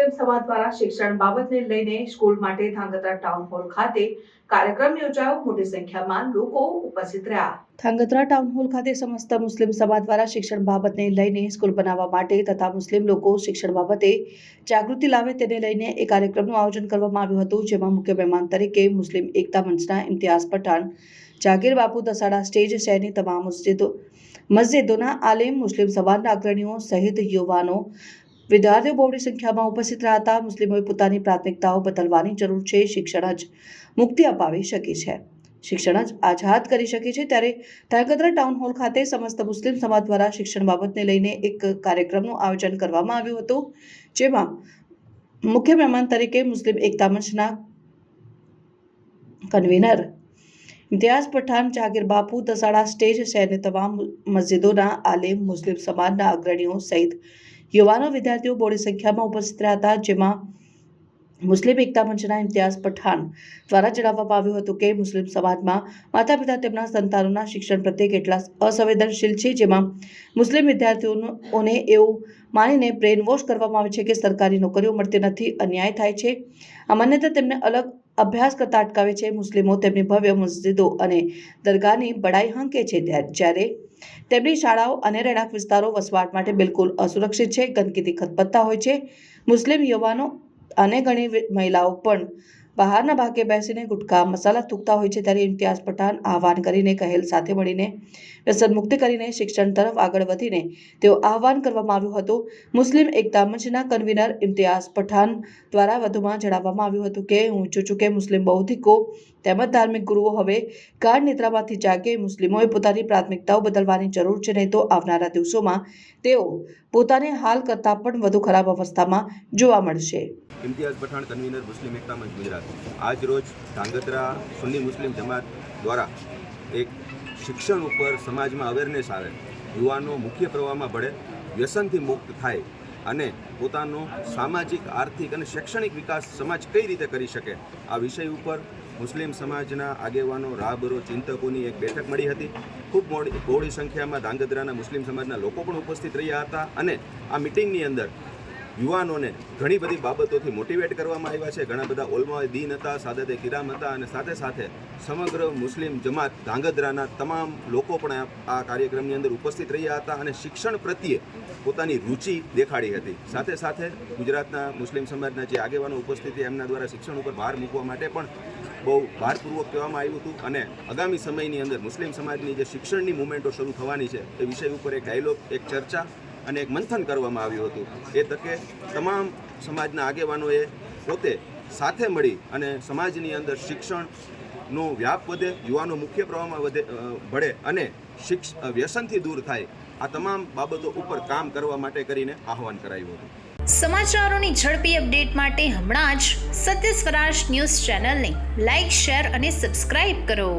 મુસ્લિમ સમાજ દ્વારા શિક્ષણ બાબતને લઈને સ્કૂલ માટે ધાંગધ્રા ટાઉન હોલ ખાતે કાર્યક્રમ યોજાયો. મોટી સંખ્યામાં લોકો ઉપસ્થિત રહ્યા. ધાંગધ્રા ટાઉન હોલ ખાતે સમસ્ત મુસ્લિમ સમાજ દ્વારા શિક્ષણ બાબતને લઈને સ્કૂલ બનાવવા માટે તથા મુસ્લિમ લોકો શિક્ષણ બાબતે જાગૃતિ લાવે તેને લઈને એક કાર્યક્રમનું આયોજન કરવામાં આવ્યું હતું, જેમાં મુખ્ય મહેમાન તરીકે મુસ્લિમ એકતા મંચના ઇમ્તિયાઝ પઠાણ, જાગીર બાપુ દસાડા, સ્ટેજ શહેરની તમામ મસ્જિદોના આલિમ, મુસ્લિમ સમાજના અગ્રણીઓ સહિત યુવાનો, વિદ્યાર્થીઓ બહોળી સંખ્યામાં ઉપસ્થિત રહ્યા હતા. મુસ્લિમોએ પોતાની પ્રાથમિકતાઓ બદલવાની જરૂર છે. શિક્ષણ જ મુક્તિ અપાવી શકે છે, શિક્ષણ જ આઝાદ કરી શકે છે. ત્યારે ધાંગધ્રા ટાઉન હોલ ખાતે સમસ્ત મુસ્લિમ સમાજ દ્વારા શિક્ષણ બાબતને લઈને એક કાર્યક્રમનું આયોજન કરવામાં આવ્યું હતું, જેમાં મુખ્ય મહેમાન તરીકે મુસ્લિમ એકતા મંચના કન્વીનર ઇમ્તિયાઝ પઠાણ, જાગીર બાપુ દસાડા, સ્ટેજ શહેરની તમામ મસ્જિદોના આલિમ, મુસ્લિમ સમાજના અગ્રણીઓ સહિત યુવાનો, વિદ્યાર્થીઓ બહોળી સંખ્યામાં ઉપસ્થિત રહ્યા હતા. જેમાં મુસ્લિમ એકતા મંચના ઇમ્તિયાઝ પઠાણ દ્વારા જણાવવામાં આવ્યું હતું કે મુસ્લિમ સમાજમાં માતા પિતા તેમના સંતાનોના શિક્ષણ પ્રત્યે કેટલા અસંવેદનશીલ છે, જેમાં મુસ્લિમ વિદ્યાર્થીઓને એવું માનીને બ્રેન વોશ કરવામાં આવે છે કે સરકારી નોકરીઓ મળતી નથી, અન્યાય થાય છે. આ માન્યતા તેમને અલગ અભ્યાસ કરતા અટકાવે છે. મુસ્લિમો તેમની ભવ્ય મસ્જિદો અને દરગાહની બડાઈ હાંકે છે, જ્યારે તેમની શાળાઓ અને રહેણાંક વિસ્તારો વસવાટ માટે બિલકુલ અસુરક્ષિત છે, ગંદકીથી ખતબત્તા હોય છે. મુસ્લિમ યુવાનો અને ઘણી મહિલાઓ પણ બહારના ભાગે બેસીને ગુટખા મસાલા થૂકતા હોય છે. ત્યારે ઇમ્તિયાઝ પઠાણ આહવાન કરીને કહેલ સાથે મળીને વ્યસન મુક્તિ કરીને શિક્ષણ તરફ આગળ વધીને તેઓ આહવાન કરવામાં આવ્યું હતું. મુસ્લિમ એકતા મંચના કન્વીનર ઇમ્તિયાઝ પઠાણ દ્વારા વધુમાં જણાવવામાં આવ્યું હતું કે હું ઈચ્છું છું કે મુસ્લિમ બૌદ્ધિકો તેમજ ધાર્મિક ગુરુઓ હવે ગાઢ નિદ્રામાંથી જાગે. મુસ્લિમોએ પોતાની પ્રાથમિકતાઓ બદલવાની જરૂર છે, નહીં તો આવનારા દિવસોમાં તેઓ પોતાને હાલ કરતાં પણ વધુ ખરાબ અવસ્થામાં જોવા મળશે. ઇમ્તિયાઝ પઠાણ, કન્વીનર મુસ્લિમ એકતા મંચ ગુજરાત. આજ રોજ ધાંગધ્રા સુન્ની મુસ્લિમ જમાત દ્વારા એક શિક્ષણ ઉપર સમાજમાં અવેરનેસ આવે, યુવાનો મુખ્ય પ્રવાહમાં ભળે, વ્યસનથી મુક્ત થાય અને પોતાનો સામાજિક, આર્થિક અને શૈક્ષણિક વિકાસ સમાજ કઈ રીતે કરી શકે, આ વિષય ઉપર મુસ્લિમ સમાજના આગેવાનો, રાહબરો, ચિંતકોની એક બેઠક મળી હતી. ખૂબ બહોળી સંખ્યામાં ધાંગધ્રાના મુસ્લિમ સમાજના લોકો પણ ઉપસ્થિત રહ્યા હતા અને આ મિટિંગની અંદર યુવાનોને ઘણી બધી બાબતોથી મોટિવેટ કરવામાં આવ્યા છે. ઘણા બધા ઉલમાએ દીન હતા, સાદતે કિરામ હતા અને સાથે સાથે સમગ્ર મુસ્લિમ જમાત ધાંગધ્રાના તમામ લોકો પણ આ કાર્યક્રમની અંદર ઉપસ્થિત રહ્યા હતા અને શિક્ષણ પ્રત્યે પોતાની રુચિ દેખાડી હતી. સાથે સાથે ગુજરાતના મુસ્લિમ સમાજના જે આગેવાનો ઉપસ્થિત એમના દ્વારા શિક્ષણ ઉપર ભાર મૂકવા માટે પણ બહુ ભારપૂર્વક કહેવામાં આવ્યું હતું અને આગામી સમયની અંદર મુસ્લિમ સમાજની જે શિક્ષણની મુવમેન્ટો શરૂ થવાની છે એ વિષય ઉપર એક ડાયલોગ, એક ચર્ચા અને એક મંથન કરવામાં આવ્યું હતું. એ તકે તમામ સમાજના આગેવાનોએ પોતે સાથે મળી અને સમાજની અંદર શિક્ષણનો વ્યાપ વધે, યુવાનો મુખ્ય પ્રવાહમાં ભળે અને વ્યસનથી દૂર થાય, આ તમામ બાબતો ઉપર કામ કરવા માટે કરીને આહવાન કરાયું હતું. સમાચારોની ઝડપી અપડેટ માટે હમણાં જ સત્ય સ્વરાજ ન્યૂઝ ચેનલને લાઇક, શેર અને સબસ્ક્રાઇબ કરો.